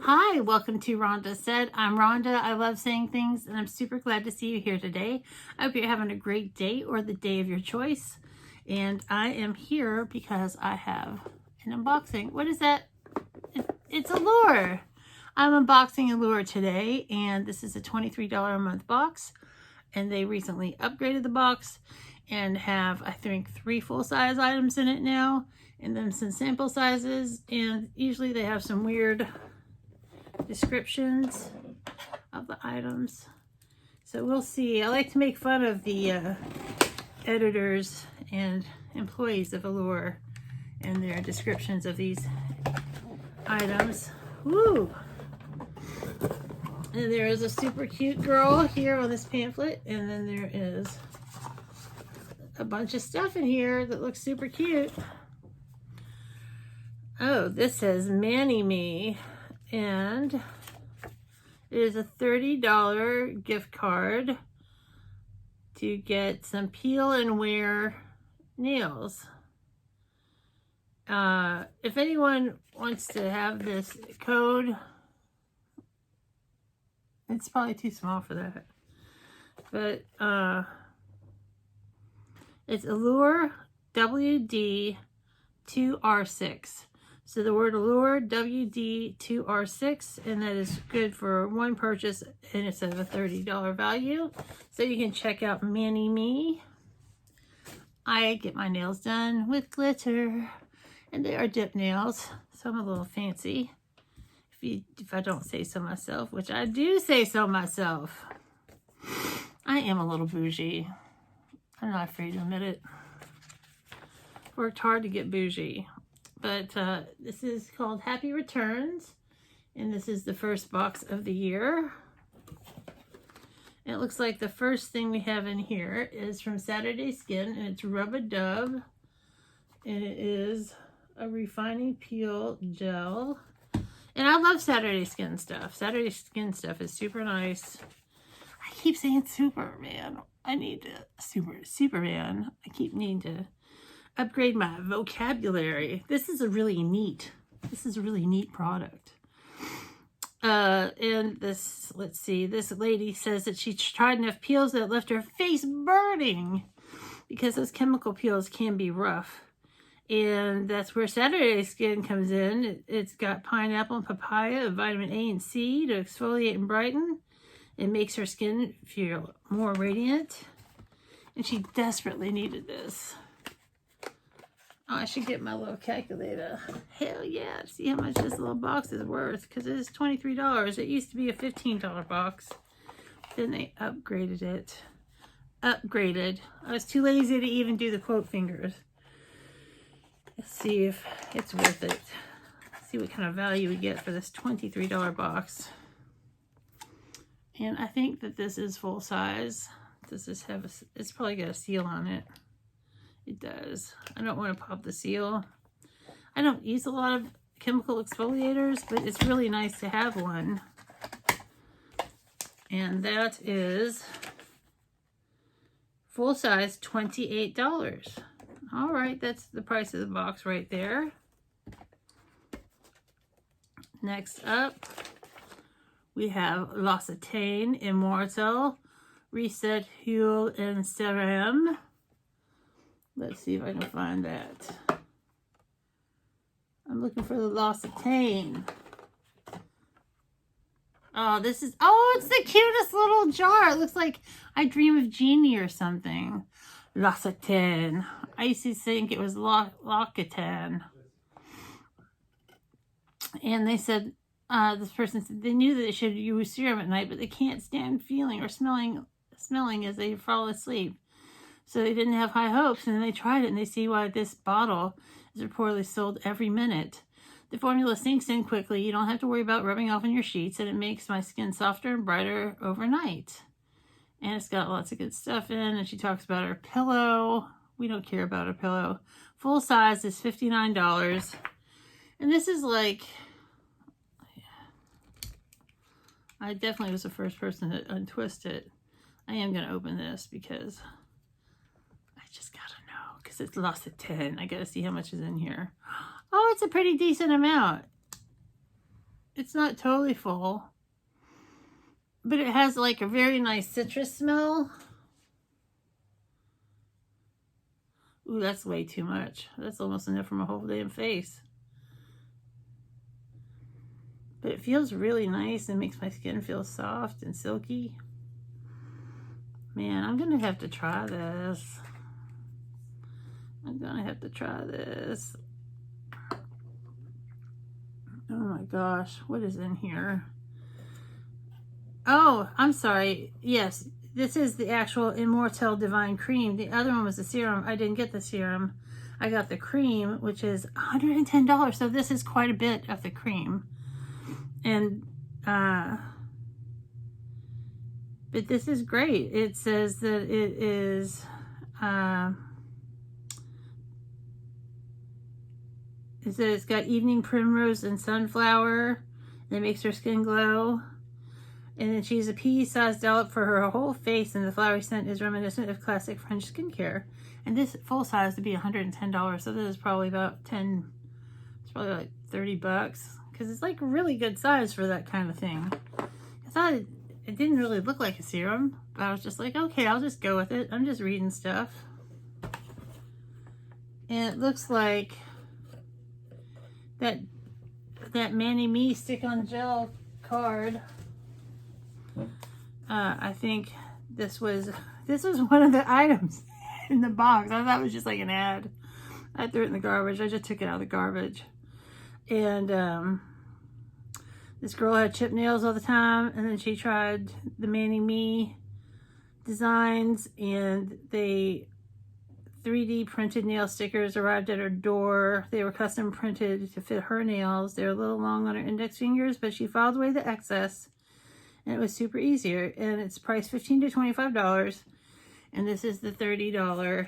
Hi, welcome to Rhonda Said. I'm Rhonda. I love saying things, and I'm super glad to see you here today. I hope you're having a great day or the day of your choice. And I am here because I have an unboxing. What is that? It's Allure. I'm unboxing Allure today, and this is a $23 a month box. And they recently upgraded the box and have, I think, 3 full-size items in it now, and then some sample sizes. And usually they have some weird descriptions of the items, so we'll see. I like to make fun of the editors and employees of Allure and their descriptions of these items. Woo! And there is a super cute girl here on this pamphlet, and then there is a bunch of stuff in here that looks super cute. Oh, this says Mani Me, and it is a $30 gift card to get some peel and wear nails. If anyone wants to have this code, it's probably too small for that, but it's Allure WD2R6. So the word Allure WD2R6, and that is good for one purchase, and it's of a $30 value. So you can check out Mani Me. I get my nails done with glitter, and they are dip nails, so I'm a little fancy. If I don't say so myself, which I do say so myself. I am a little bougie. I'm not afraid to admit it. Worked hard to get bougie. But this is called Happy Returns, and this is the first box of the year. And it looks like the first thing we have in here is from Saturday Skin, and it's Rub-a-Dub, and it is a refining peel gel. And I love Saturday Skin stuff. Saturday Skin stuff is super nice. I keep saying Superman. I need to Superman. I keep needing to upgrade my vocabulary. This is a really neat product. And this, let's see, this lady says that she tried enough peels that left her face burning because those chemical peels can be rough. And that's where Saturday Skin comes in. It's got pineapple and papaya, vitamin A and C to exfoliate and brighten. It makes her skin feel more radiant. And she desperately needed this. Oh, I should get my little calculator. Hell yeah. See how much this little box is worth, because it is $23. It used to be a $15 box. Then they upgraded it. I was too lazy to even do the quote fingers. Let's see if it's worth it. Let's see what kind of value we get for this $23 box. And I think that this is full size. Does this have it's probably got a seal on it. It does. I don't want to pop the seal. I don't use a lot of chemical exfoliators, but it's really nice to have one. And that is full size, $28. All right, that's the price of the box right there. Next up, we have Rakuten, Immortal, Reset, Huile, and Serum. Let's see if I can find that. I'm looking for the Rakuten. Oh, this is, oh, it's the cutest little jar. It looks like I Dream of Jeannie or something. Rakuten. I used to think it was Rakuten. And they said, this person said they knew that they should use serum at night, but they can't stand feeling or smelling as they fall asleep. So they didn't have high hopes, and then they tried it, and they see why this bottle is reportedly sold every minute. The formula sinks in quickly. You don't have to worry about rubbing off on your sheets, and it makes my skin softer and brighter overnight. And it's got lots of good stuff in, and she talks about her pillow. We don't care about her pillow. Full size is $59. And this is like, I definitely was the first person to untwist it. I am going to open this because I just got to know, because it's Rakuten. I got to see how much is in here. Oh, it's a pretty decent amount. it's not totally full, but it has like a very nice citrus smell. Ooh, that's way too much. That's almost enough for my whole damn face. But it feels really nice and makes my skin feel soft and silky. Man, I'm gonna have to try this. I'm gonna have to try this. Oh my gosh, what is in here? Oh, I'm sorry. Yes, this is the actual Immortal Divine Cream. The other one was the serum. I didn't get the serum. I got the cream, which is $110. So this is quite a bit of the cream. And, but this is great. It says that it is, it's got evening primrose and sunflower, and it makes her skin glow. And then she used a pea-sized dollop for her whole face, and the flowery scent is reminiscent of classic French skincare. And this full size would be $110, so this is probably about it's probably like $30, because it's like a really good size for that kind of thing. I thought it didn't really look like a serum, but I was just like, okay, I'll just go with it. I'm just reading stuff. And it looks like that mani-me stick-on gel card. I think this was one of the items in the box. I thought it was just like an ad. I threw it in the garbage. I just took it out of the garbage. And this girl had chip nails all the time, and then she tried the mani-me designs, and they 3D printed nail stickers arrived at her door. They were custom printed to fit her nails. They're a little long on her index fingers, but she filed away the excess, and it was super easier. And it's priced $15 to $25, and this is the $30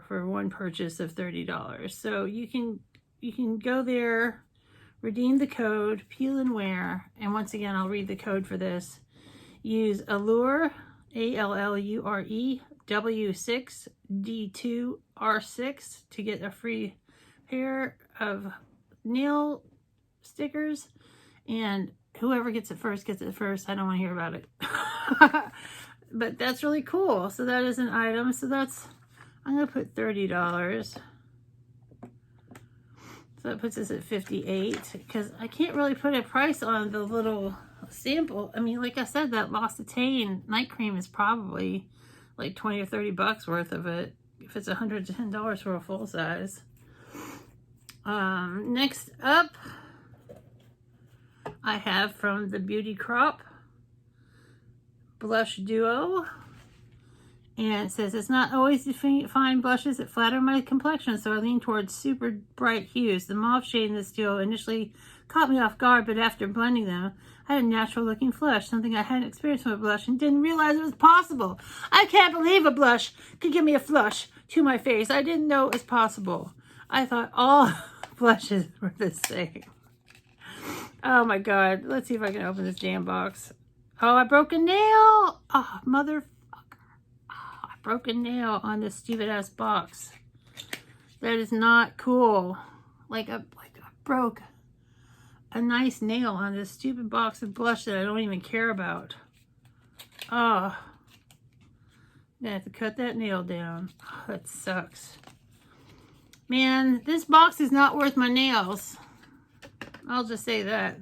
for one purchase of $30. So you can go there, redeem the code, peel and wear, and once again, I'll read the code for this. Use Allure, ALLURE, W6 D2R6 to get a free pair of nail stickers, and whoever gets it first gets it first. I don't want to hear about it. But that's really cool. So that is an item. So I'm going to put $30. So that puts us at $58, because I can't really put a price on the little sample. I mean, like I said, that L'Occitane night cream is probably like $20 or $30 worth of it, if it's $110 for a full size. Next up, I have from the Beauty Crop Blush Duo. And it says, it's not always to find blushes that flatter my complexion, so I lean towards super bright hues. The mauve shade in this duo initially caught me off guard, but after blending them, I had a natural looking flush, something I hadn't experienced with a blush and didn't realize it was possible. I can't believe a blush could give me a flush to my face. I didn't know it was possible. I thought all blushes were the same. Oh my God. Let's see if I can open this damn box. Oh, I broke a nail. Oh, motherfucker. Oh, I broke a nail on this stupid ass box. That is not cool. Like I broke a nice nail on this stupid box of blush that I don't even care about. Oh, I'm gonna have to cut that nail down. Oh, that sucks. Man, this box is not worth my nails. I'll just say that.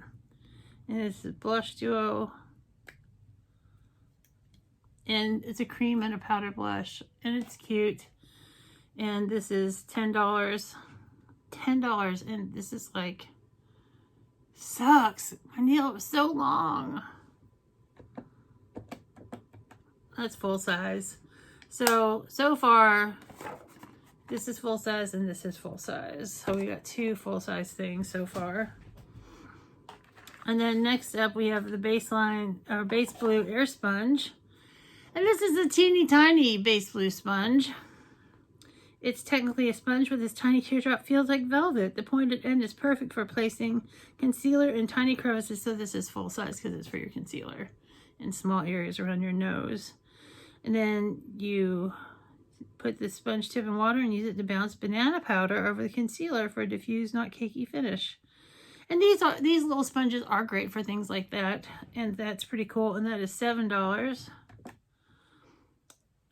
And it's a blush duo. And it's a cream and a powder blush. And it's cute. And this is $10. $10. And this is like, sucks. My nail was so long. That's full size. So far, this is full size and this is full size. So we got two full size things so far. And then next up we have the baseline, or base blue air sponge. And this is a teeny tiny base blue sponge. It's technically a sponge, but this tiny teardrop feels like velvet. The pointed end is perfect for placing concealer in tiny crevices. So this is full size because it's for your concealer in small areas around your nose. And then you Put the sponge tip in water and use it to bounce banana powder over the concealer for a diffused, not cakey finish. And these little sponges are great for things like that, and that's pretty cool. And that is $7.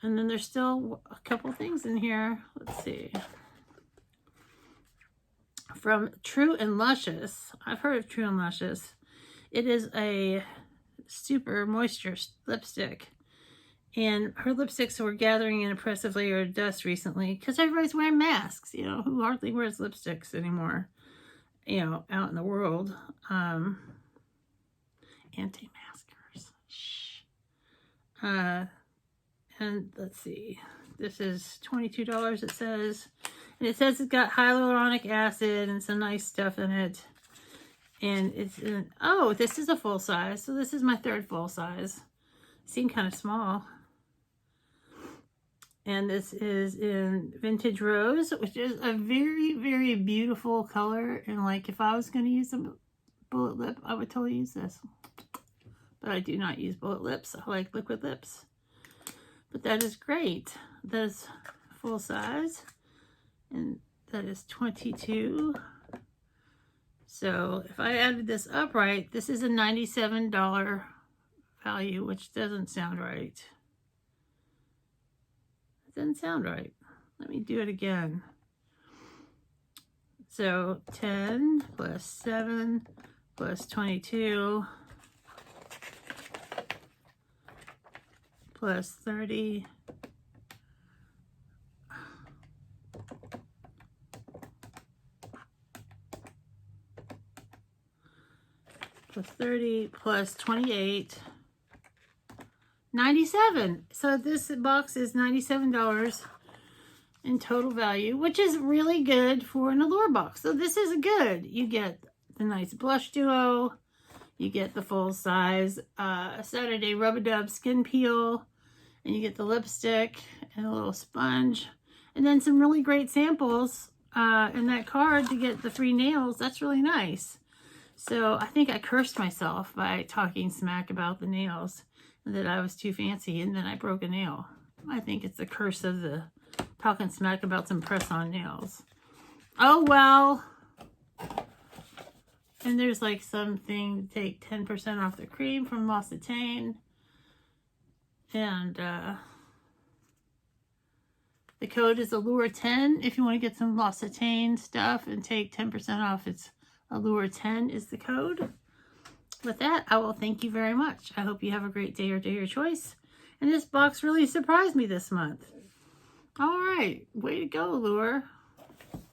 And then there's still a couple things in here. Let's see. From True and Luscious. I've heard of True and Luscious. It is a super moisture lipstick. And her lipsticks were gathering an impressive layer of dust recently because everybody's wearing masks, you know, who hardly wears lipsticks anymore, you know, out in the world. Anti-maskers. Shh. And let's see. This is $22, it says. And it says it's got hyaluronic acid and some nice stuff in it. And it's in, oh, this is a full size. So this is my third full size. Seemed kind of small. And this is in Vintage Rose, which is a very, very beautiful color. And like, if I was going to use a bullet lip, I would totally use this. But I do not use bullet lips. I like liquid lips. But that is great. That is full size. And that is $22. So if I added this up right, this is a $97 value, which doesn't sound right. It doesn't sound right. Let me do it again. So 10 plus 7 plus 22 plus 30 plus 30 plus 28, 97. So this box is $97 in total value, which is really good for an Allure box. So this is good. You get the nice blush duo, you get the full size Saturday Rub-a-Dub skin peel, and you get the lipstick and a little sponge, and then some really great samples in that card to get the free nails. That's really nice. So I think I cursed myself by talking smack about the nails and that I was too fancy, and then I broke a nail. I think it's the curse of the talking smack about some press-on nails. Oh, well. And there's like something to take 10% off the cream from L'Occitane. And the code is Allure10 if you want to get some L'Occitane stuff and take 10% off. It's Allure10 is the code. With that, I will thank you very much. I hope you have a great day or day of your choice. And this box really surprised me this month. All right. Way to go, Allure.